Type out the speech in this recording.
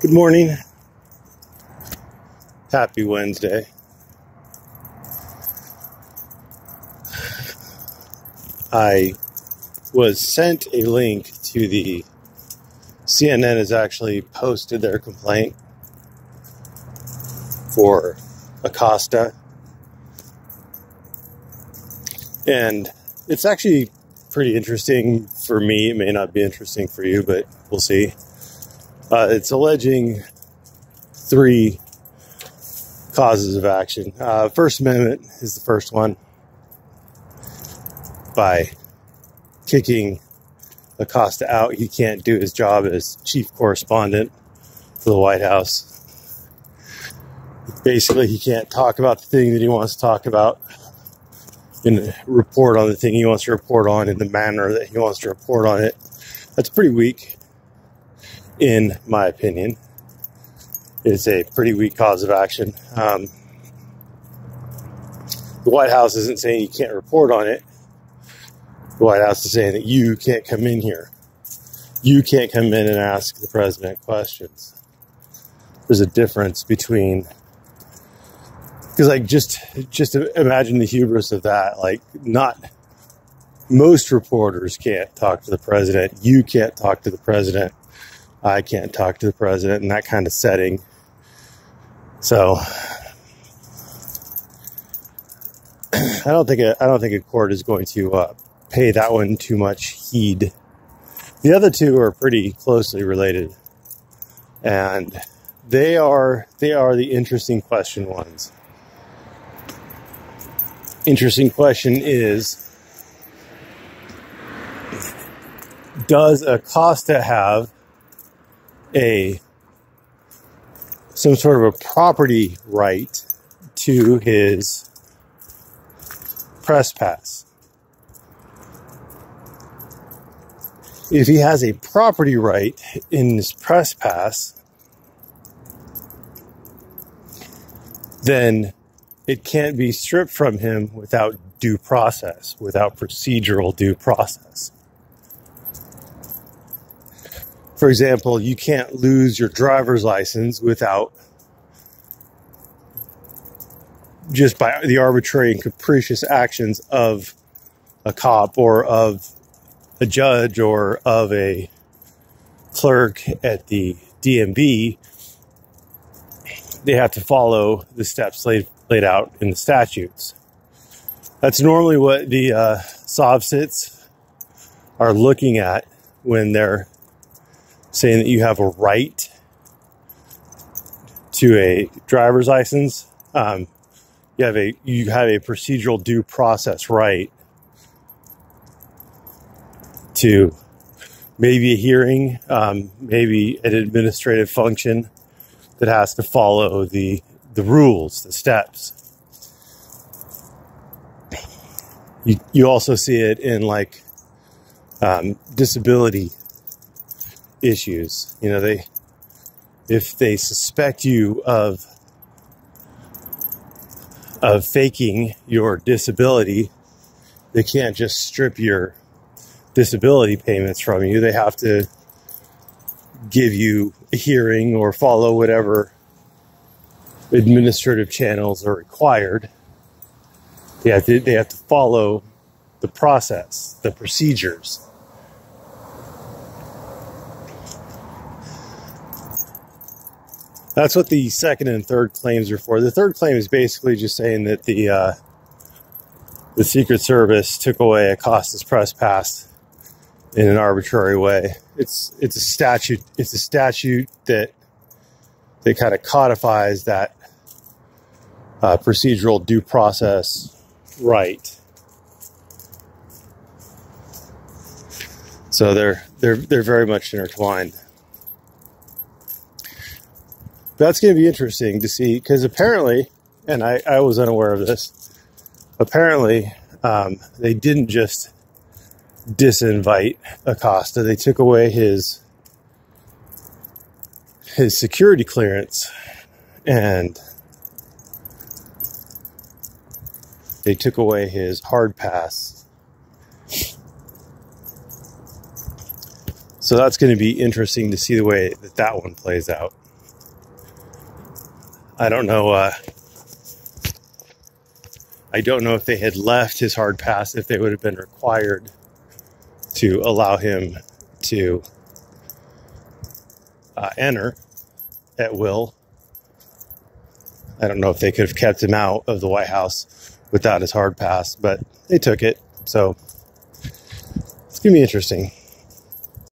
Good morning. Happy Wednesday. I was sent a link to the CNN has actually posted their complaint for Acosta. And it's actually pretty interesting for me. It may not be interesting for you, but we'll see. It's alleging 3 causes of action. First Amendment is the first one, by kicking Acosta out. He can't do his job as chief correspondent for the White House. Basically, he can't talk about the thing that he wants to talk about and report on the thing he wants to report on in the manner that he wants to report on it. That's pretty weak, in my opinion. It's a pretty weak cause of action. The White House isn't saying you can't report on it. The White House is saying that you can't come in here. You can't come in and ask the president questions. There's a difference between, because like just imagine the hubris of that. Like, not most reporters can't talk to the president. You can't talk to the president. I can't talk to the president in that kind of setting. So I don't think a court is going to pay that one too much heed. The other two are pretty closely related, and they are the interesting question ones. Interesting question is, does Acosta have some sort of a property right to his press pass? If he has a property right in his press pass, then it can't be stripped from him without due process, without procedural due process. For example, you can't lose your driver's license without, just by the arbitrary and capricious actions of a cop or of a judge or of a clerk at the DMV. They have to follow the steps laid out in the statutes. That's normally what the SOVSITs are looking at when they're saying that you have a right to a driver's license. You have a procedural due process right to maybe a hearing, maybe an administrative function that has to follow the rules, the steps. You also see it in like disability issues. You know, if they suspect you of faking your disability, they can't just strip your disability payments from you. They have to give you a hearing or follow whatever administrative channels are required. They have to follow the process, the procedures. That's what the second and third claims are for. The third claim is basically just saying that the Secret Service took away Acosta's press pass in an arbitrary way. It's a statute. It's a statute that kind of codifies that procedural due process right. So they're very much intertwined. That's going to be interesting to see, because apparently, and I was unaware of this, apparently they didn't just disinvite Acosta. They took away his security clearance, and they took away his hard pass. So that's going to be interesting to see the way that one plays out. I don't know. I don't know if they had left his hard pass, if they would have been required to allow him to enter at will. I don't know if they could have kept him out of the White House without his hard pass, but they took it. So it's going to be interesting.